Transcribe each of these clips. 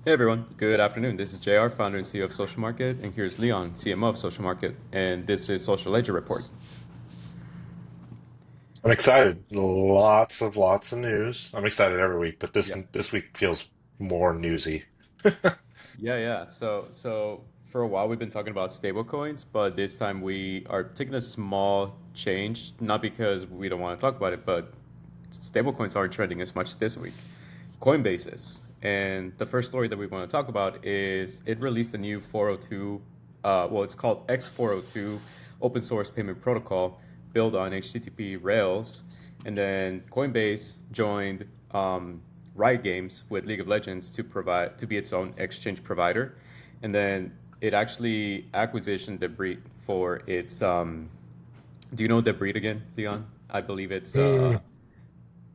Hey everyone, good afternoon. This is JR, founder and CEO of Social Market, and here's Leon, CMO of Social Market, and this is Social Ledger Report. I'm excited. Lots of news. I'm excited every week, but this Yeah. this week feels more newsy. Yeah. So for a while we've been talking about stablecoins, but this time we are taking a small change, not because we don't want to talk about it, but stablecoins aren't trending as much this week. Coinbase is. And the first story that we want to talk about is it released a new 402, it's called X402 open source payment protocol built on HTTP Rails. And then Coinbase joined Riot Games with League of Legends to be its own exchange provider. And then it actually acquisition Deribit for its do you know Deribit again, Leon? I believe it's Mm.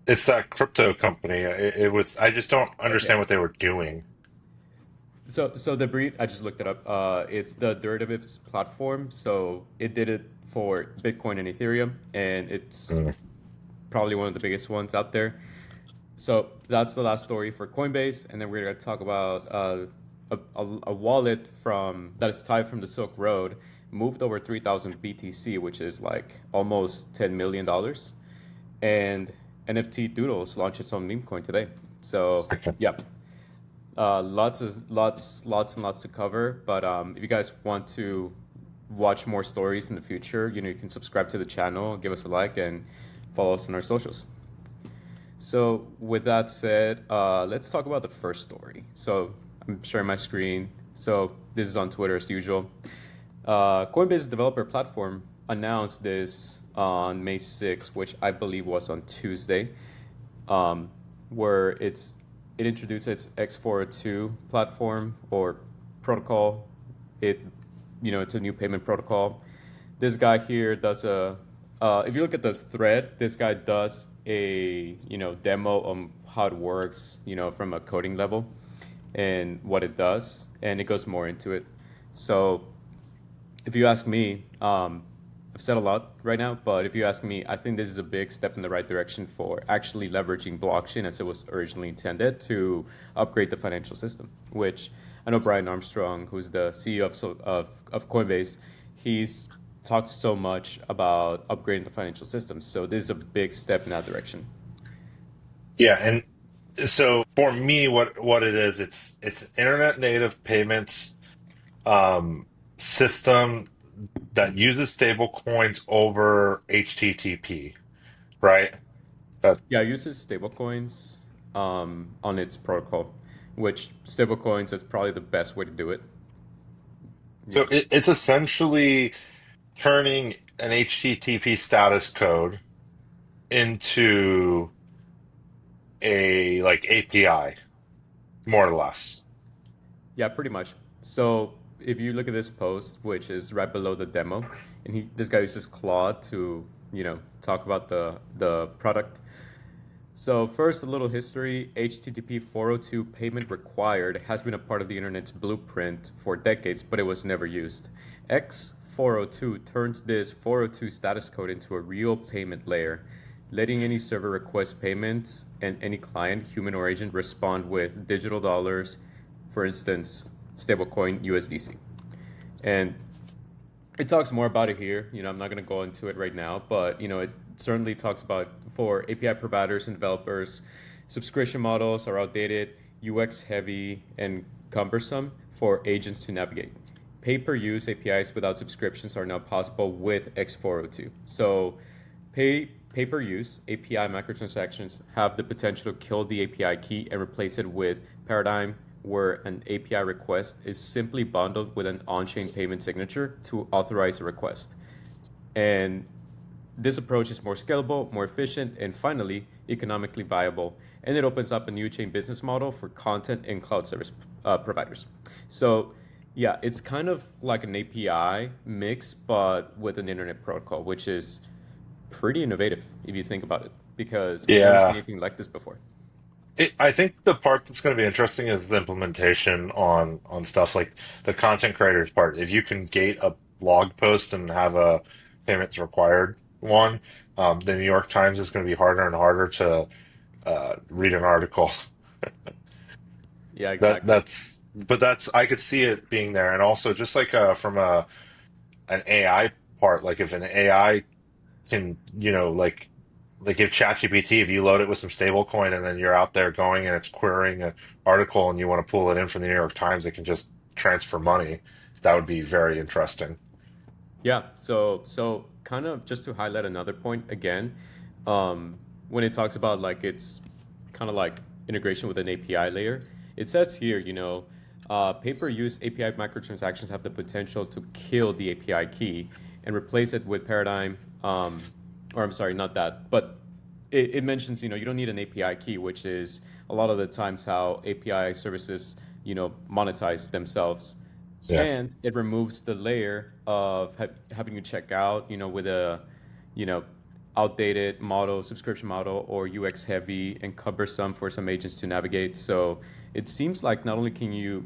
It's that crypto company. It was. I just don't okay. understand what they were doing. So the breed, I just looked it up. It's the derivatives platform. So it did it for Bitcoin and Ethereum, and it's Mm. probably one of the biggest ones out there. So that's the last story for Coinbase, and then we're going to talk about a wallet from that is tied from the Silk Road, moved over 3,000 BTC, which is like almost $10 million, and NFT Doodles launched its own meme coin today. So yeah, lots and lots to cover. But if you guys want to watch more stories in the future, you can subscribe to the channel, give us a like, and follow us on our socials. So with that said, let's talk about the first story. So I'm sharing my screen. So this is on Twitter as usual. Coinbase developer platform announced this on May 6th, which I believe was on Tuesday, um, where it introduced its X402 platform or protocol. It it's a new payment protocol. This guy here does a if you look at the thread, this guy does a demo on how it works, from a coding level and what it does, and it goes more into it. So if you ask me, I've said a lot right now, but if you ask me, I think this is a big step in the right direction for actually leveraging blockchain as it was originally intended to upgrade the financial system. Which I know Brian Armstrong, who's the CEO of Coinbase, he's talked so much about upgrading the financial system. So this is a big step in that direction. Yeah, and so for me, what it is, it's an internet native payments um, system that uses stable coins over HTTP, right? Yeah, it uses stablecoins on its protocol, which stablecoins is probably the best way to do it. So Yeah. it's essentially turning an HTTP status code into a like API, more or less. Yeah, pretty much. So if you look at this post, which is right below the demo, and this guy uses Claude to, talk about the product. So first, a little history. HTTP 402 payment required has been a part of the internet's blueprint for decades, but it was never used. X402 turns this 402 status code into a real payment layer, letting any server request payments and any client, human or agent, respond with digital dollars, for instance, stablecoin USDC. And it talks more about it here. I'm not going to go into it right now, but it certainly talks about for API providers and developers, subscription models are outdated, UX heavy, and cumbersome for agents to navigate. Pay-per-use APIs without subscriptions are now possible with X402. So, pay-per-use API microtransactions have the potential to kill the API key and replace it with paradigm where an API request is simply bundled with an on-chain payment signature to authorize a request. And this approach is more scalable, more efficient, and finally, economically viable. And it opens up a new chain business model for content and cloud service providers. So, yeah, it's kind of like an API mix, but with an internet protocol, which is pretty innovative if you think about it, because we've never seen Yeah. anything like this before. I think the part that's going to be interesting is the implementation on stuff like the content creators part. If you can gate a blog post and have a payments required one, the New York Times is going to be harder and harder to read an article. Yeah, That exactly. that's but that's I could see it being there, and also just like from a an AI part, like if an AI can, like if ChatGPT, if you load it with some stable coin and then you're out there going and it's querying an article and you want to pull it in from the New York Times, it can just transfer money. That would be very interesting. Yeah, so kind of just to highlight another point again, um, when it talks about like it's kind of like integration with an API layer, it says here, pay-per-use API microtransactions have the potential to kill the API key and replace it with paradigm, or I'm sorry, not that, but it mentions, you don't need an API key, which is a lot of the times how API services, monetize themselves, Yeah. and it removes the layer of having to check out, with a, you know, outdated model, subscription model, or UX heavy and cumbersome for some agents to navigate. So it seems like not only can you,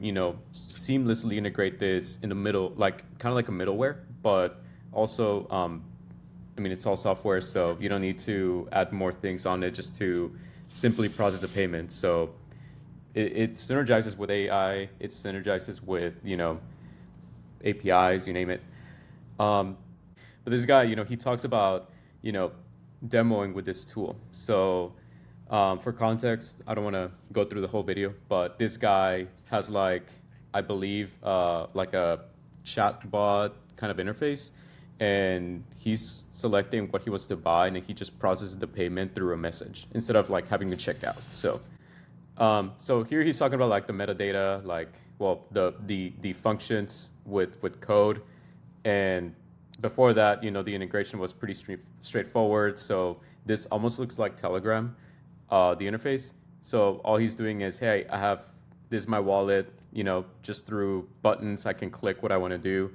seamlessly integrate this in the middle, like kind of like a middleware, but also, I mean, it's all software, so you don't need to add more things on it just to simply process a payment. So it synergizes with AI, it synergizes with, APIs, you name it. Um, but this guy, he talks about, you know, demoing with this tool. So for context, I don't want to go through the whole video, but this guy has like, I believe, like a chatbot kind of interface, and he's selecting what he wants to buy, and he just processes the payment through a message instead of like having to check out. So here he's talking about like the metadata, like well the functions with code, and before that, the integration was pretty straightforward. So this almost looks like Telegram, the interface. So all he's doing is, hey, I have this is my wallet, just through buttons I can click what I want to do,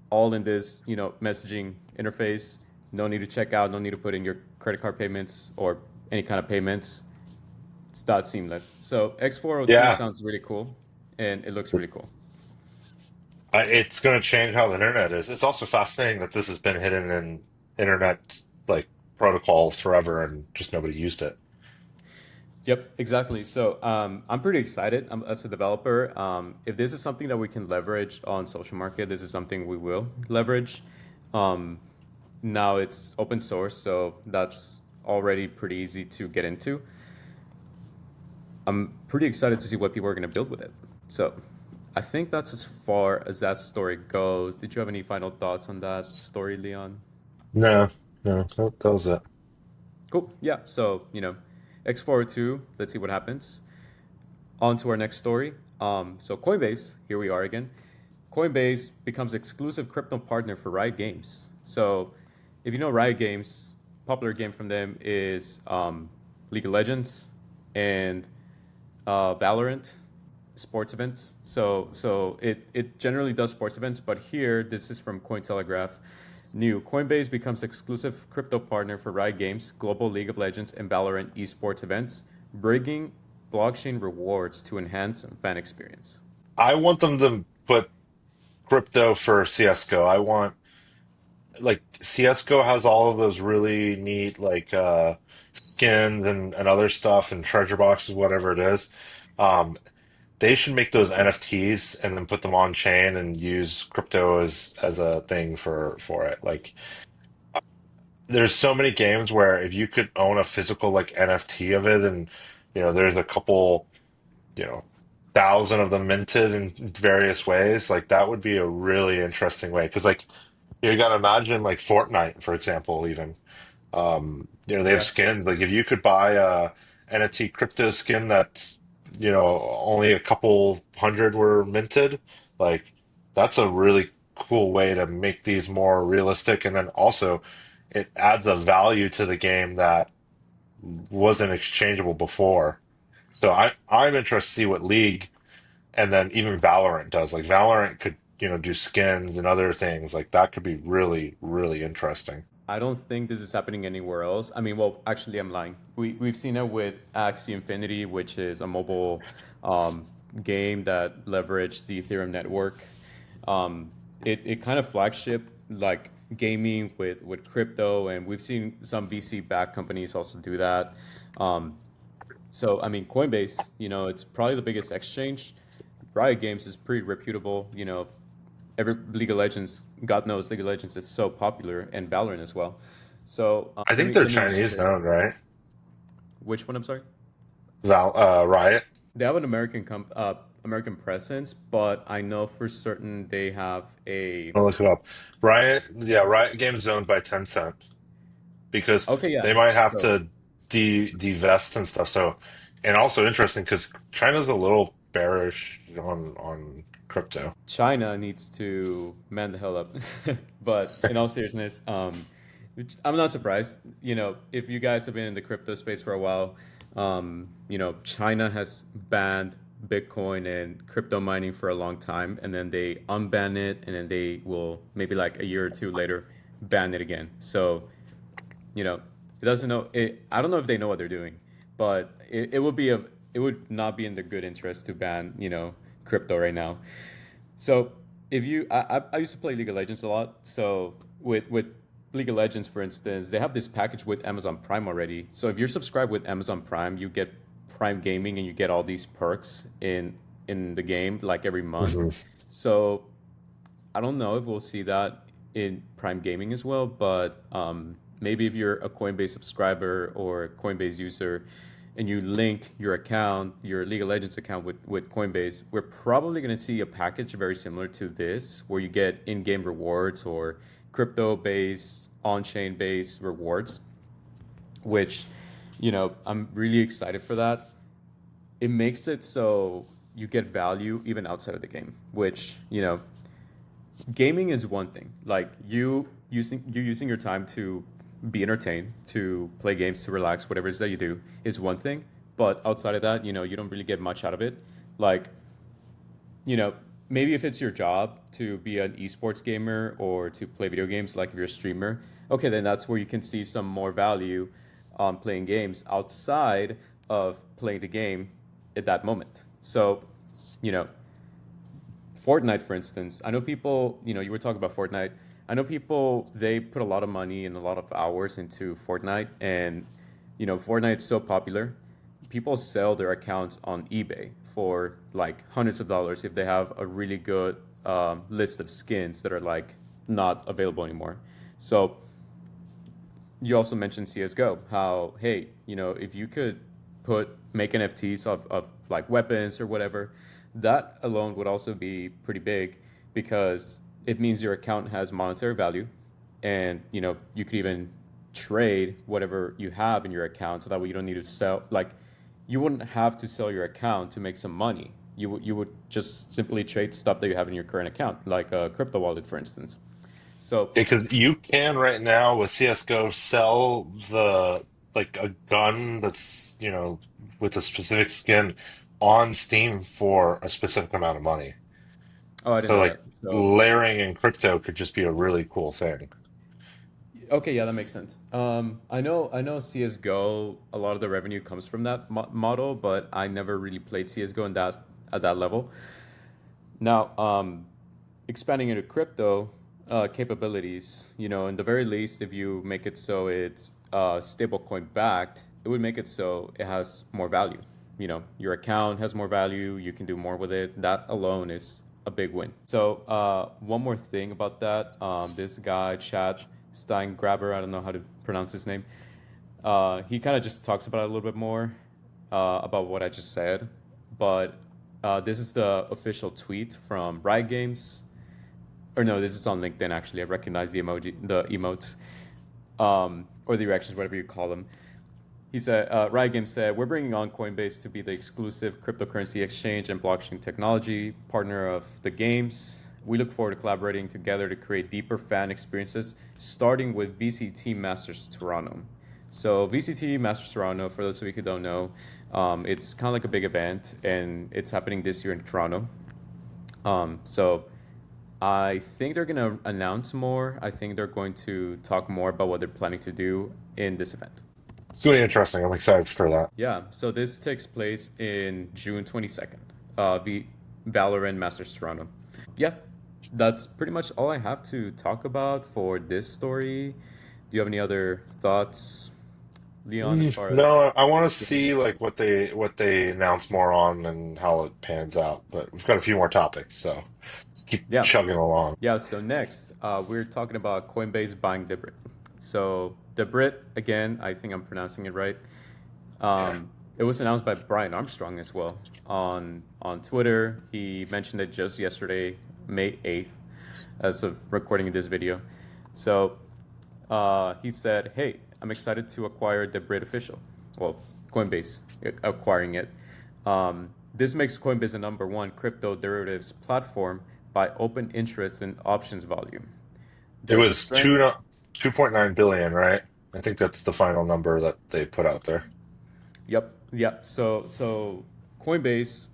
all in this, messaging interface. No need to check out, no need to put in your credit card payments or any kind of payments. It's that seamless. So X402 Yeah. sounds really cool, and it looks really cool. It's going to change how the internet is. It's also fascinating that this has been hidden in internet like protocols forever and just nobody used it. Yep, exactly. So I'm pretty excited as a developer. If this is something that we can leverage on social market, this is something we will leverage. Um, Now it's open source, so that's already pretty easy to get into. I'm pretty excited to see what people are going to build with it. So I think that's as far as that story goes. Did you have any final thoughts on that story, Leon? No, no, that was it. Cool. Yeah. So, X402, let's see what happens. On to our next story. So Coinbase, here we are again. Coinbase becomes exclusive crypto partner for Riot Games. So if you know Riot Games, popular game from them is League of Legends and Valorant sports events. So it generally does sports events, but here this is from Cointelegraph. New Coinbase becomes exclusive crypto partner for Riot Games, global League of Legends and Valorant esports events, bringing blockchain rewards to enhance fan experience. I want them to put crypto for CS:GO. I want like CS:GO has all of those really neat skins and other stuff and treasure boxes, whatever it is. Um, they should make those NFTs and then put them on chain and use crypto as a thing for it. Like there's so many games where if you could own a physical like NFT of it, and there's a couple, you know, thousand of them minted in various ways, like that would be a really interesting way. Because like you got to imagine like Fortnite, for example, even they have Yeah. skins. Like if you could buy a NFT crypto skin that's only a couple hundred were minted, like that's a really cool way to make these more realistic. And then also it adds a value to the game that wasn't exchangeable before. So I'm interested to see what League and then even Valorant does. Like Valorant could, do skins and other things. Like that could be really, really interesting. I don't think this is happening anywhere else. I mean, well, actually, I'm lying. We've seen it with Axie Infinity, which is a mobile um, game that leveraged the Ethereum network. It kind of flagship like gaming with crypto, and we've seen some VC backed companies also do that. Um, So, I mean, Coinbase, it's probably the biggest exchange. Riot Games is pretty reputable. Every League of Legends, God knows League of Legends is so popular, and Valorant as well. So, I let think me they're let me Chinese share. owned, right? Which one? I'm sorry. Riot. They have an American presence, but I know for certain they have a. I'll look it up. Riot, yeah, Riot Games is owned by Tencent because Okay, yeah. they might have So to divest and stuff. So, and also interesting because China's a little bearish on crypto. China needs to man the hell up. But in all seriousness, I'm not surprised. If you guys have been in the crypto space for a while, China has banned Bitcoin and crypto mining for a long time, and then they unban it, and then they will maybe like a year or two later ban it again. So, it doesn't know it. I don't know if they know what they're doing, but it would not be in their good interest to ban, crypto right now. So if you, I used to play League of Legends a lot. So with League of Legends, for instance, they have this package with Amazon Prime already. So if you're subscribed with Amazon Prime, you get Prime Gaming and you get all these perks in the game like every month. Mhm. So I don't know if we'll see that in Prime Gaming as well, but maybe if you're a Coinbase subscriber or a Coinbase user and you link your account, your League of Legends account with Coinbase, we're probably going to see a package very similar to this where you get in game rewards or crypto based, on chain based rewards, which, I'm really excited for that. It makes it so you get value even outside of the game, which, gaming is one thing. Like you using your time to be entertained, to play games, to relax, whatever it is that you do is one thing. But outside of that, you don't really get much out of it. Like, you know, maybe if it's your job to be an esports gamer or to play video games, like if you're a streamer, okay, then that's where you can see some more value on playing games outside of playing the game at that moment. So, you know, Fortnite, for instance, I know people, you were talking about Fortnite. I know people, they put a lot of money and a lot of hours into Fortnite, and, Fortnite's so popular. People sell their accounts on eBay for like hundreds of dollars if they have a really good list of skins that are like not available anymore. So you also mentioned CS:GO, how hey, if you could make NFTs of like weapons or whatever, that alone would also be pretty big because it means your account has monetary value, and you could even trade whatever you have in your account, so that way you don't need to sell. Like, you wouldn't have to sell your account to make some money. You would just simply trade stuff that you have in your current account, like a crypto wallet, for instance. So Because you can right now with CS:GO sell the like a gun that's, with a specific skin on Steam for a specific amount of money. oh, I didn't So know like that. So layering in crypto could just be a really cool thing. okay, yeah, that makes sense. I know CS:GO. A lot of the revenue comes from that model, but I never really played CS:GO in that at that level. Now, expanding into crypto capabilities, in the very least, if you make it so it's stablecoin backed, it would make it so it has more value. Your account has more value. You can do more with it. That alone is a big win. So, one more thing about that, this guy, Chad Steingraber, I don't know how to pronounce his name. He kind of just talks about it a little bit more about what I just said, but this is the official tweet from Riot Games. Or no, this is on LinkedIn actually. I recognize the emotes, or the reactions, whatever you call them. He said, Riot Games said, we're bringing on Coinbase to be the exclusive cryptocurrency exchange and blockchain technology partner of the games. We look forward to collaborating together to create deeper fan experiences, starting with VCT Masters Toronto. So VCT Masters Toronto, for those of you who don't know, it's kind of like a big event, and it's happening this year in Toronto. So I think they're going to announce more. I think they're going to talk more about what they're planning to do in this event. It's really interesting. I'm excited for that. Yeah, so this takes place in June 22nd, the Valorant Masters Toronto. Yeah, that's pretty much all I have to talk about for this story. Do you have any other thoughts, Leon, as far as No, I want to getting see like what they announce more on and how it pans out. But we've got a few more topics, so let's keep yeah. chugging along. Yeah, so next, we're talking about Coinbase buying Deribit. So Deribit, again, I think I'm pronouncing it right. Yeah. It was announced by Brian Armstrong as well on Twitter. He mentioned it just yesterday, May 8th, as of recording this video. So he said, "Hey, I'm excited to acquire Deribit official." Well, Coinbase acquiring it. This makes Coinbase the number one crypto derivatives platform by open interest in options volume. It Their was strength. 2.9 billion, right? I think that's the final number that they put out there. Yep, yep. So Coinbase.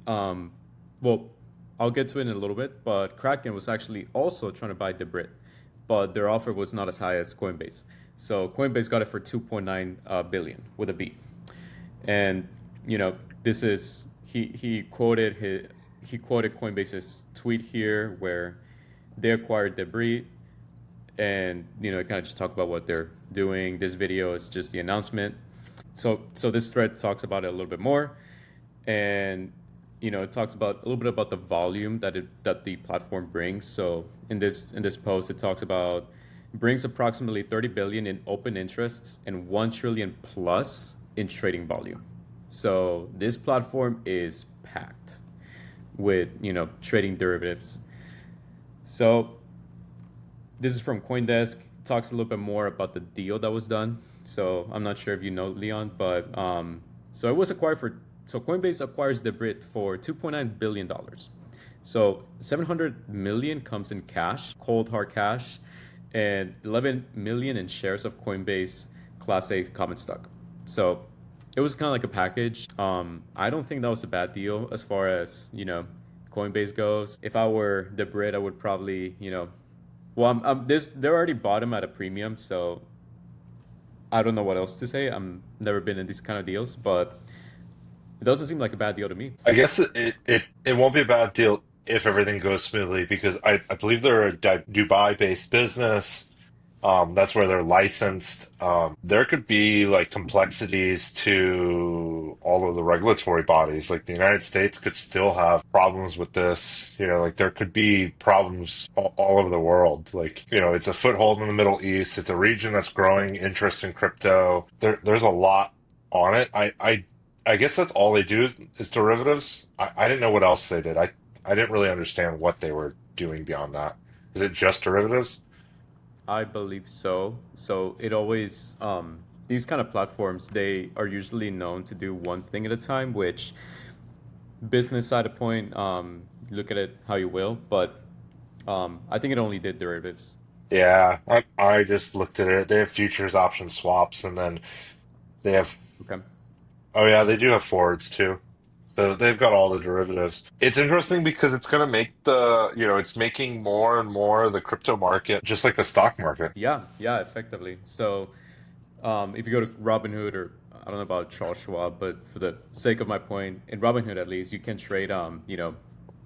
Well, I'll get to it in a little bit, but Kraken was actually also trying to buy Deribit, but their offer was not as high as Coinbase. So Coinbase got it for 2.9 billion with a B. And this is he quoted Coinbase's tweet here where they acquired Debris, and kind of just talk about what they're doing. This video is just the announcement. So this thread talks about it a little bit more, and it talks about a little bit about the volume that the platform brings. So in this post, it talks about brings approximately 30 billion in open interests and 1 trillion plus in trading volume. So this platform is packed with trading derivatives. So this is from CoinDesk. It talks a little bit more about the deal that was done. So I'm not sure if you know, Leon, but so it was acquired for. So Coinbase acquires Deribit for $2.9 billion. So 700 million comes in cash, cold hard cash, and 11 million in shares of Coinbase Class A common stock. So it was kind of like a package. I don't think that was a bad deal as far as Coinbase goes. If I were Deribit, I would probably well, they're already bought them at a premium, so I don't know what else to say. I'm never been in these kind of deals, but it doesn't seem like a bad deal to me. I guess it won't be a bad deal if everything goes smoothly because I believe they're a Dubai-based business. That's where they're licensed. There could be like complexities to all of the regulatory bodies. Like the United States could still have problems with this. Like there could be problems all over the world. Like, it's a foothold in the Middle East. It's a region that's growing interest in crypto. There's a lot on it. I guess that's all they do is derivatives. I didn't know what else they did. I didn't really understand what they were doing beyond that. Is it just derivatives? I believe so. So it always these kind of platforms, they are usually known to do one thing at a time, which business side of point, look at it how you will, but I think it only did derivatives. Yeah, I just looked at it. They have futures, option swaps, and then they have, Okay. oh yeah, they do have forwards too. So they've got all the derivatives. It's interesting because it's going to make it's making more and more of the crypto market just like the stock market. Yeah, yeah, effectively. So if you go to Robinhood, or I don't know about Charles Schwab, but for the sake of my point, in Robinhood at least, you can trade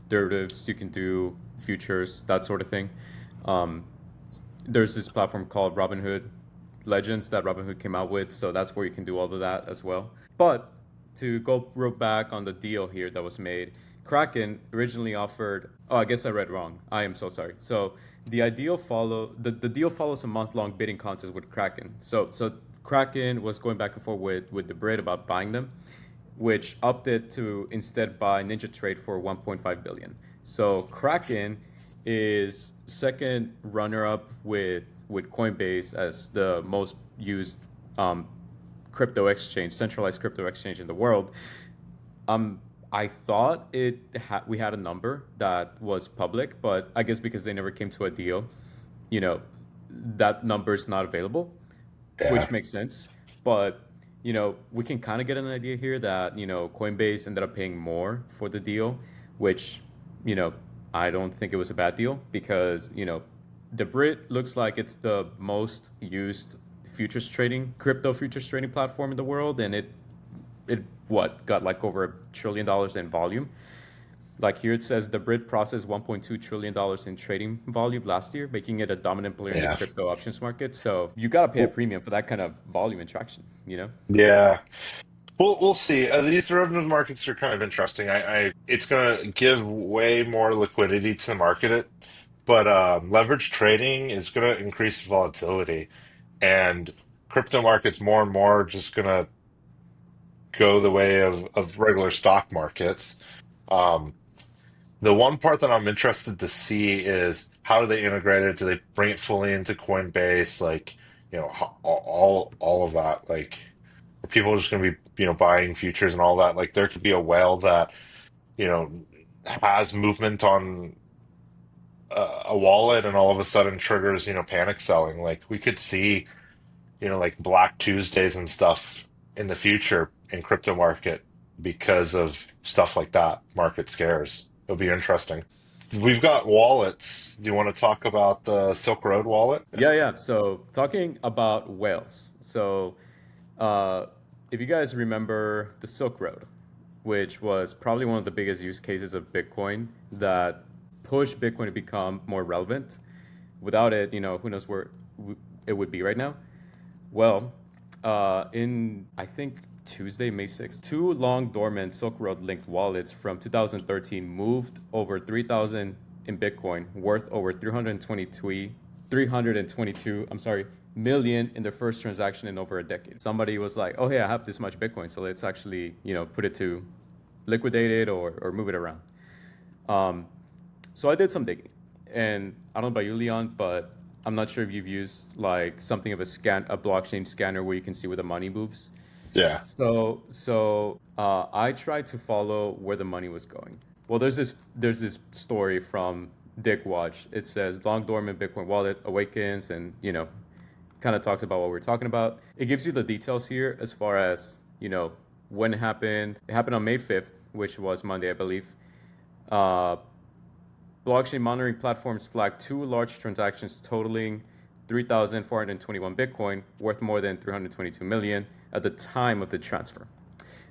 derivatives, you can do futures, that sort of thing. Um, there's this platform called Robinhood Legends that Robinhood came out with, so that's where you can do all of that as well. But to go real back on the deal here that was made, Kraken originally offered. Oh, I guess I read wrong. I am so sorry. So the deal follows a month-long bidding contest with Kraken. So Kraken was going back and forth with the Brit about buying them, which opted to instead buy NinjaTrade for 1.5 billion. So Kraken is second runner-up with Coinbase as the most used crypto exchange, centralized crypto exchange in the world. I thought we had a number that was public, but I guess because they never came to a deal, you know, that number is not available, which Yeah. makes sense. But we can kind of get an idea here that Coinbase ended up paying more for the deal, which you know I don't think it was a bad deal because the Brit looks like it's the most used crypto futures trading platform in the world, and it what got like over $1 trillion in volume. Like here it says the Brit processed $1.2 trillion in trading volume last year, making it a dominant player in the Yeah. crypto options market. So you got to pay a Well, premium for that kind of volume and traction, you know? yeah. We'll see. These derivative markets are kind of interesting. It's going to give way more liquidity to the market, but leverage trading is going to increase volatility, and crypto markets more and more just going to go the way of regular stock markets. Um, the one part that I'm interested to see is how do they integrate it? Do they bring it fully into Coinbase? Like, all of that. Like, are people just going to be, buying futures and all that? Like, there could be a whale that, you know, has movement on a wallet and all of a sudden triggers, panic selling. Like, we could see, like Black Tuesdays and stuff in the future in crypto market because of stuff like that, market scares. It'll be interesting. We've got wallets. Do you want to talk about the Silk Road wallet? Yeah, yeah. So talking about whales. So uh, if you guys remember the Silk Road, which was probably one of the biggest use cases of Bitcoin that pushed Bitcoin to become more relevant. Without it, who knows where it would be right now. Well, in I think Tuesday, May 6th, two long dormant Silk Road linked wallets from 2013 moved over 3,000 in Bitcoin, worth over 322, I'm sorry, million in their first transaction in over a decade. Somebody was like, "Oh, hey, I have this much Bitcoin, so let's actually, put it to liquidate it or move it around." Um, so I did some digging, and I don't know about you, Leon, but I'm not sure if you've used like something of a blockchain scanner where you can see where the money moves. Yeah. So I tried to follow where the money was going. Well, there's this story from Dick Watch. It says long dormant Bitcoin wallet awakens, and kind of talks about what we're talking about. It gives you the details here as far as when it happened. It happened on May 5th, which was Monday, I believe. Uh, Blockchain monitoring platforms flagged two large transactions totaling 3,421 Bitcoin, worth more than 322 million at the time of the transfer.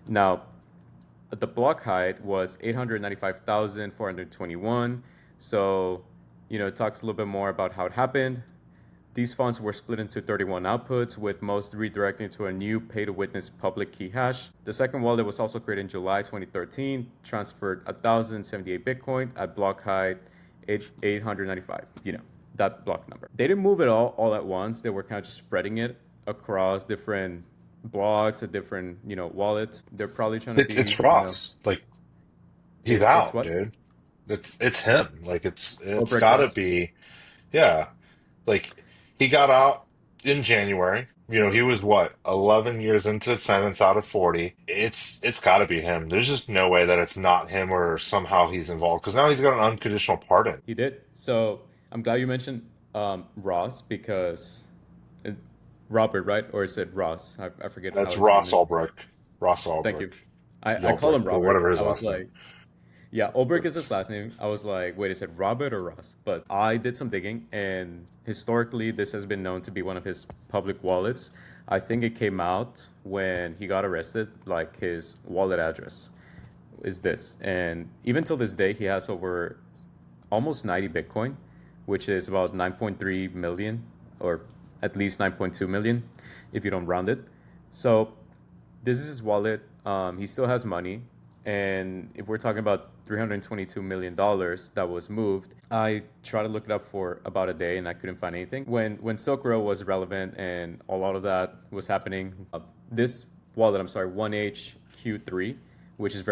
Now, the block height was 895,421. So, it talks a little bit more about how it happened. These funds were split into 31 outputs, with most redirecting to a new pay-to-witness public key hash. The second wallet was also created in July 2013, transferred 1,078 Bitcoin at block height 895, that block number. They didn't move it all at once. They were kind of just spreading it across different blocks and different, wallets. They're probably trying to be, It's Ross. Like, he's it's out, what? dude. It's him. Like, it's Obrick gotta Ross? be. Yeah. Like, he got out in January. He was what, 11 years into his sentence out of 40. It's got to be him. There's just no way that it's not him or somehow he's involved because now he's got an unconditional pardon. He did. So I'm glad you mentioned Ross because uh, Robert, right? Or is it Ross? I forget how That's his name Ross is. Ulbricht. Ross Thank Ulbricht. you. I call him Ulbricht, or Robert. whatever his I was last name. like, yeah, Ulbrich is his last name. I was like, wait, is it Robert or Ross? But I did some digging, and historically, this has been known to be one of his public wallets. I think it came out when he got arrested, like his wallet address is this. And even till this day, he has over almost 90 Bitcoin, which is about 9.3 million, or at least 9.2 million if you don't round it. So this is his wallet. He still has money. And if we're talking about $322 million that was moved, I tried to look it up for about a day and I couldn't find anything. When Silk Road was relevant and a lot of that was happening, this wallet, I'm sorry, 1HQ3, which is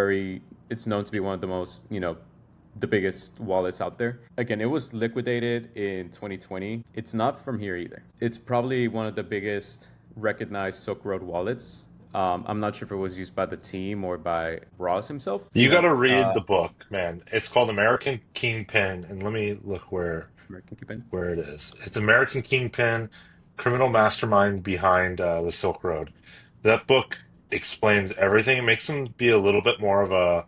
it's known to be one of the most, the biggest wallets out there. Again, it was liquidated in 2020. It's not from here either. It's probably one of the biggest recognized Silk Road wallets. I'm not sure if it was used by the team or by Ross himself. You got to read the book, man. It's called American Kingpin, and let me look American Keep In. where it is. It's American Kingpin, criminal mastermind behind the Silk Road. That book explains everything. It makes him be a little bit more of a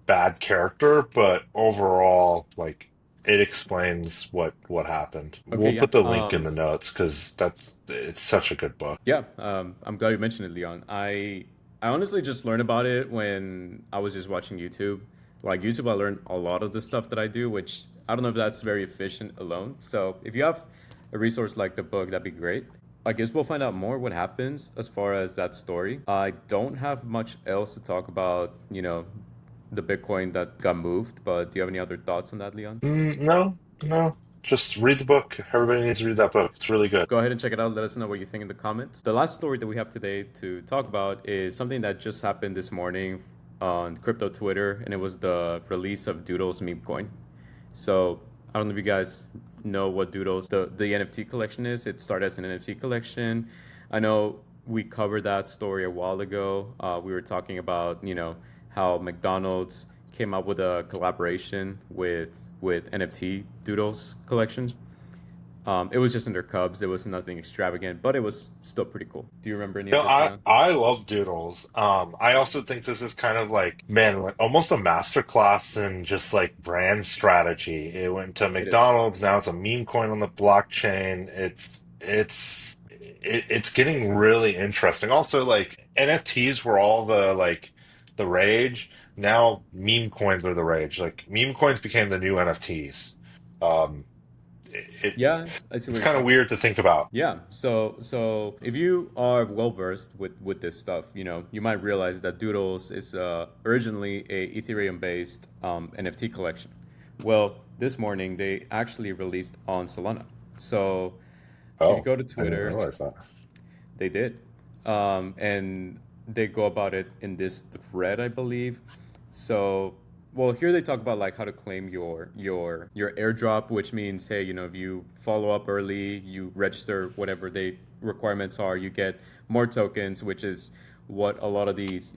bad character, but overall, like, it explains what happened. Okay, We'll yeah. put the link in the notes because it's such a good book. Yeah, I'm glad you mentioned it, Leon. I honestly just learned about it when I was just watching YouTube. Like YouTube, I learned a lot of the stuff that I do, which I don't know if that's very efficient alone. So if you have a resource like the book, that'd be great. I guess we'll find out more what happens as far as that story. I don't have much else to talk about, the Bitcoin that got moved, but do you have any other thoughts on that, Leon? No, no. Just read the book. Everybody needs to read that book. It's really good. Go ahead and check it out. Let us know what you think in the comments. The last story that we have today to talk about is something that just happened this morning on crypto Twitter, and it was the release of Doodle's meme coin. So I don't know if you guys know what Doodles, the NFT collection is. It started as an NFT collection. I know we covered that story a while ago. We were talking about, how McDonald's came up with a collaboration with NFT Doodles collection. It was just in their cubs. It was nothing extravagant, but it was still pretty cool. Do you remember any No, of this, I Leon? I love doodles. I also think this is kind of like, man, like almost a masterclass in just like brand strategy. It went to It is. McDonald's, now it's a meme coin on the blockchain. It's getting really interesting. Also, like NFTs were all the rage. Now meme coins are the rage. Like meme coins became the new NFTs. Um, Yeah, I see what it's you're kind of saying. weird to think about. Yeah, so if you are well versed with this stuff, you might realize that Doodles is originally a Ethereum based NFT collection. Well, this morning they actually released on Solana. So if you Oh, go to I didn't Twitter, realize that. they did. And they go about it in this thread, I believe. So, well, here they talk about like how to claim your airdrop, which means, hey, if you follow up early, you register whatever the requirements are, you get more tokens, which is what a lot of these,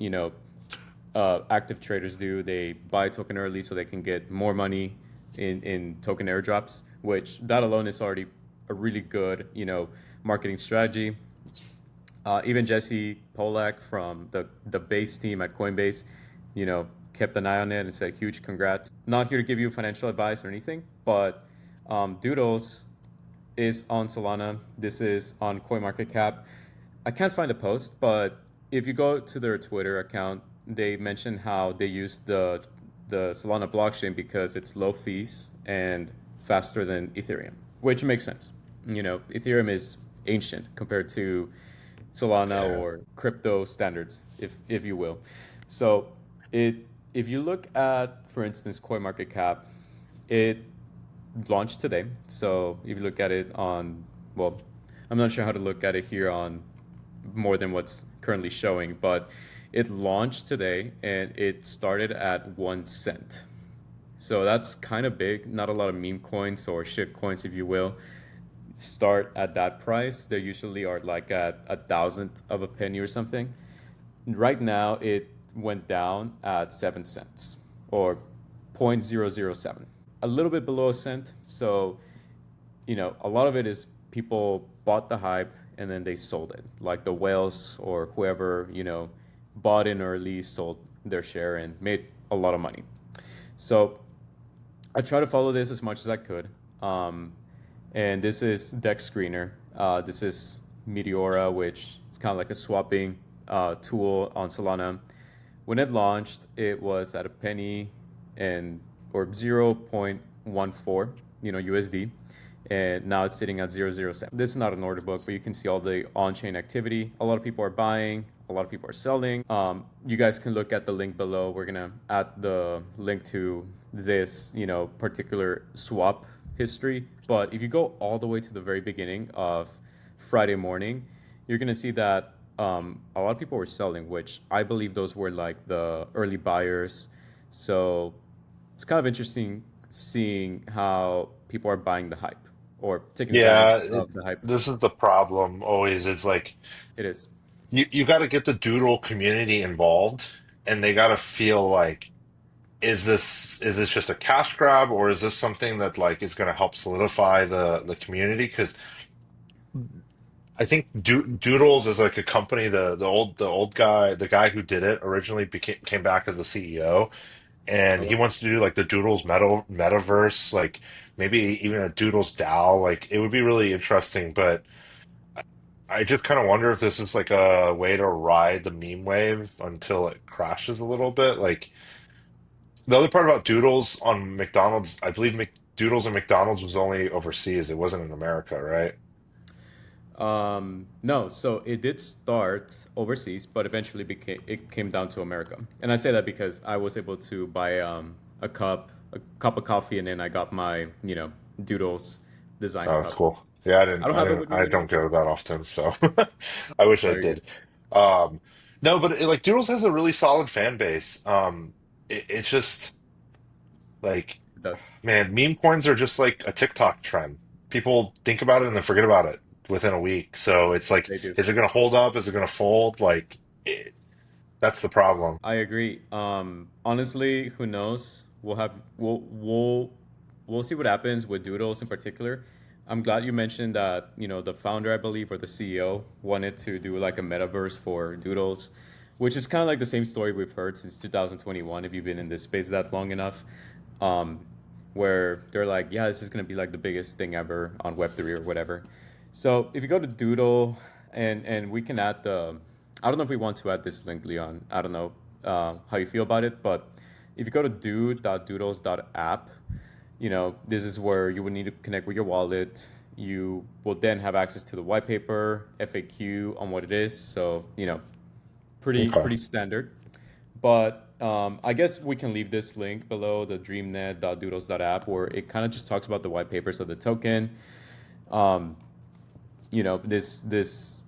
active traders do. They buy a token early so they can get more money in token airdrops, which that alone is already a really good, marketing strategy. Even Jesse Polak from the base team at Coinbase, kept an eye on it and said, huge congrats. Not here to give you financial advice or anything, but Doodles is on Solana. This is on CoinMarketCap. I can't find a post, but if you go to their Twitter account, they mention how they use the Solana blockchain because it's low fees and faster than Ethereum, which makes sense. Ethereum is ancient compared to Solana Yeah. or crypto standards, if you will. So it if you look at, for instance, CoinMarketCap, it launched today. So if you look at it on, well, I'm not sure how to look at it here on more than what's currently showing, but it launched today and it started at 1 cent. So that's kind of big. Not a lot of meme coins or shit coins, if you will, start at that price. They usually are like at a thousandth of a penny or something. Right now, it went down at 7 cents or 0.007, a little bit below a cent. So, a lot of it is people bought the hype and then they sold it, like the whales or whoever, bought in early, sold their share, and made a lot of money. So I try to follow this as much as I could. And this is Dex Screener. This is Meteora, which is kind of like a swapping tool on Solana. When it launched, it was at a penny and or 0.14, USD, and now it's sitting at 0.007. This is not an order book, but you can see all the on-chain activity. A lot of people are buying, a lot of people are selling. You guys can look at the link below. We're gonna add the link to this, particular swap history. But if you go all the way to the very beginning of Friday morning, you're gonna see that a lot of people were selling, which I believe those were like the early buyers. So it's kind of interesting seeing how people are buying the hype or taking Yeah, advantage of the hype. this is the problem always. It's like It is. you got to get the doodle community involved, and they got to feel like, is this just a cash grab, or is this something that like is going to help solidify the community? Because I think Doodles is like a company. The old guy, the guy who did it originally came back as the CEO, and he Okay. wants to do like the Doodles metaverse, like maybe even a Doodles DAO. Like it would be really interesting, but I just kind of wonder if this is like a way to ride the meme wave until it crashes a little bit. Like The other part about Doodles on McDonald's, I believe Doodles and McDonald's was only overseas. It wasn't in America, right? No, so it did start overseas, but eventually became it came down to America. And I say that because I was able to buy a cup of coffee, and then I got my Doodles design Oh, that's cup. cool. Yeah, I don't have it with me I right now, don't but go that often, so I wish I very good. did. Um, no, but like Doodles has a really solid fan base. It's just like, It does. man, meme coins are just like a TikTok trend. People think about it and then forget about it within a week. So it's like, They do. is it going to hold up? Is it going to fold? Like, that's the problem. I agree. Honestly, who knows? We'll see what happens with Doodles in particular. I'm glad you mentioned that, the founder, I believe, or the CEO wanted to do like a metaverse for Doodles, which is kind of like the same story we've heard since 2021, if you've been in this space that long enough, um, where they're like, yeah, this is going to be like the biggest thing ever on Web3 or whatever. So if you go to Doodle, and we can add I don't know if we want to add this link, Leon. I don't know how you feel about it, but if you go to do.doodles.app, this is where you would need to connect with your wallet. You will then have access to the white paper, FAQ on what it is. So, Okay. pretty standard. But I guess we can leave this link below, the dreamnet.doodles.app, where it kind of just talks about the white papers of the token. Um, this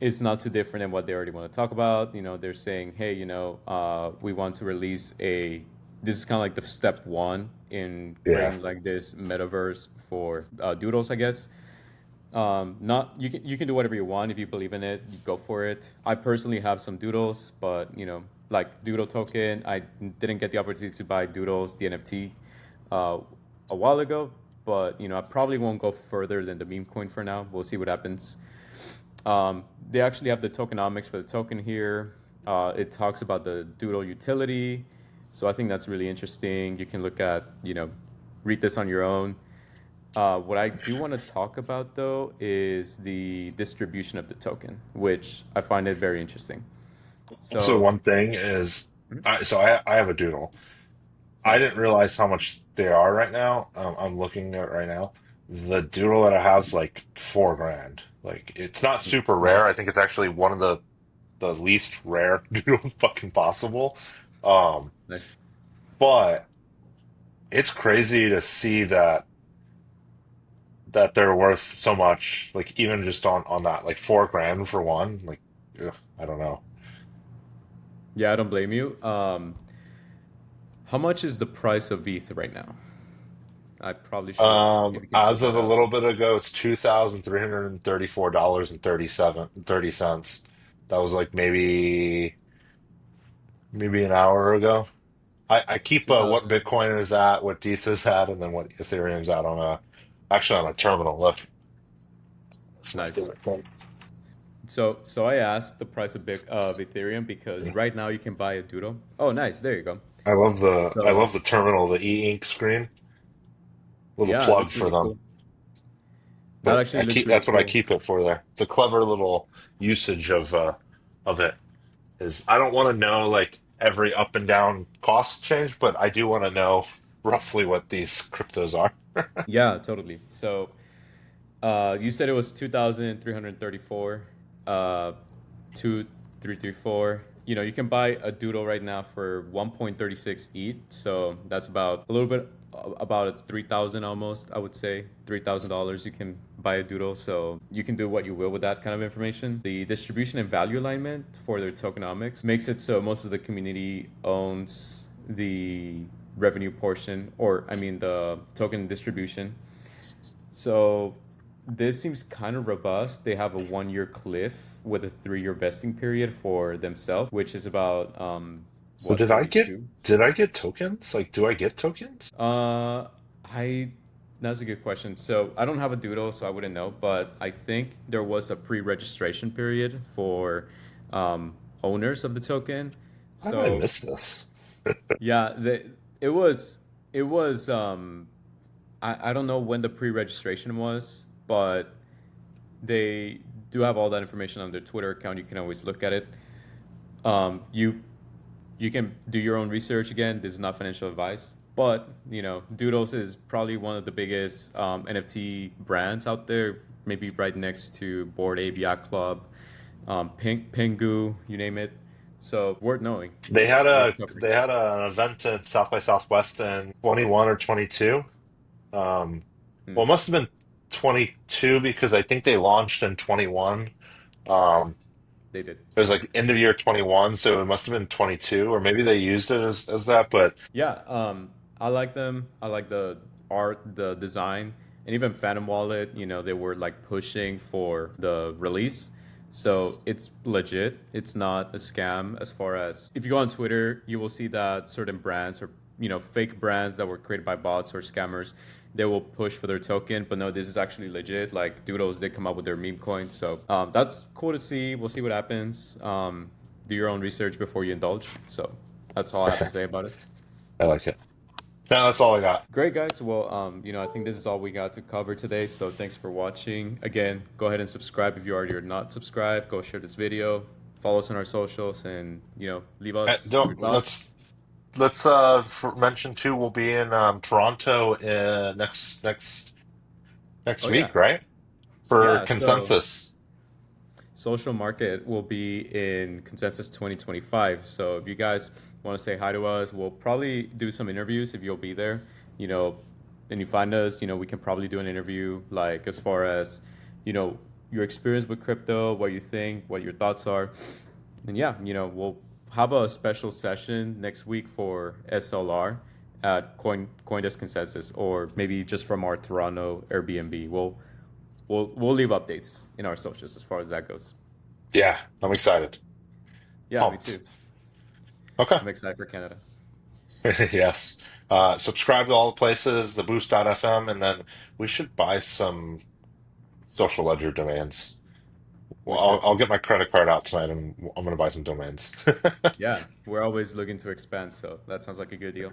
it's not too different than what they already want to talk about. They're saying, hey, we want to release this is kind of like the step one in Yeah. creating like this metaverse for Doodles, I guess. Not you can do whatever you want if you believe in it. You go for it. I personally have some Doodles, but like Doodle token, I didn't get the opportunity to buy Doodles, the NFT, uh, a while ago. But I probably won't go further than the meme coin for now. We'll see what happens. They actually have the tokenomics for the token here. It talks about the Doodle utility. So I think that's really interesting. You can read this on your own. What I do want to talk about, though, is the distribution of the token, which I find it very interesting. Also, So, one thing is, mhm, I have a Doodle. I nice. didn't realize how much they are right now. I'm looking at it right now. The Doodle that I have is like 4 grand. Like, it's not super rare. I Nice. think it's actually one of the least rare Doodles fucking possible. Um, Nice. but it's crazy to see that they're worth so much. Like, even just on that, like 4 grand for one. Like, ugh, I don't know. Yeah, I don't blame you. How much is the price of ETH right now? I probably should have, if you can pull As of that a up. little bit ago, it's $2,334 and 30 cents. That was like maybe an hour ago. I keep what 2000. Bitcoin is at, what DISA's at, and then what Ethereum's at on a actually on a terminal. Look, that's my Nice. favorite thing. So I asked the price of Ethereum because right now you can buy a Doodle. Oh, nice. There you go. I So love the terminal, the e-ink screen. Little yeah, it plug looks for really them. cool. That But actually looks really that's what I cool. keep it for there. It's a clever little usage of it. Is I don't want to know like every up and down cost change, but I do want to know roughly what these cryptos are. Yeah, totally. So you said it was 2,334, 2,334. You can buy a Doodle right now for 1.36 ETH. So that's about a little bit about 3,000 almost. I would say $3,000. You can buy a Doodle. So you can do what you will with that kind of information. The distribution and value alignment for their tokenomics makes it so most of the community owns the revenue portion, or I mean the token distribution. So this seems kind of robust. They have a 1 year cliff with a 3 year vesting period for themselves, which is about So 32. did I get tokens? Like, do I get tokens? Uh, I That's a good question. So I don't have a doodle, so I wouldn't know. But I think there was a pre-registration period for owners of the token. How did I So miss this? yeah, it was it was I don't know when the pre-registration was, but they do have all that information on their Twitter account. You can always look at it. You You can do your own research. Again, this is not financial advice, but Doodles is probably one of the biggest NFT brands out there. Maybe right next to Bored Ape Yacht Club, Pingu, you name it. So worth knowing, worth covering. They had an event at South by Southwest in 21 or 22. Um, Hmm, well, it must have been 22 because I think they launched in 21. Um, they did. it was like end of year 21, so it must have been 22, or maybe they used it as that. But Yeah, I like them. I like the art, the design, and even Phantom Wallet. They were like pushing for the release, so it's legit. It's not a scam. As far as if you go on Twitter, you will see that certain brands or fake brands that were created by bots or scammers, they will push for their token. But no, this is actually legit. Like Doodles did come up with their meme coin, so that's cool to see. We'll see what happens. Do your own research before you indulge. So that's all I have to say about it. I like it. No, that's all I got. Great, guys. Well, I think this is all we got to cover today. So thanks for watching. Again, go ahead and subscribe if you already are not subscribed. Go share this video, follow us on our socials, and leave us Don't your thoughts. let's mention too. We'll be in Toronto next Oh yeah, week, right? For yeah. So consensus. social market will be in Consensus 2025. So if you guys want to say hi to us, we'll probably do some interviews if you'll be there. You know, and you find us, we can probably do an interview like as far as, you know, your experience with crypto, what you think, what your thoughts are. And yeah, we'll have a special session next week for SLR at Coindesk Consensus, or maybe just from our Toronto Airbnb. We'll leave updates in our socials as far as that goes. Yeah, I'm excited. Yeah, me Pumped. too. Okay. I'm excited for Canada. Yes. Subscribe to all the places, the boost.fm, and then we should buy some social ledger domains. We Well, should. I'll get my credit card out tonight and I'm going to buy some domains. Yeah, we're always looking to expand, so that sounds like a good deal.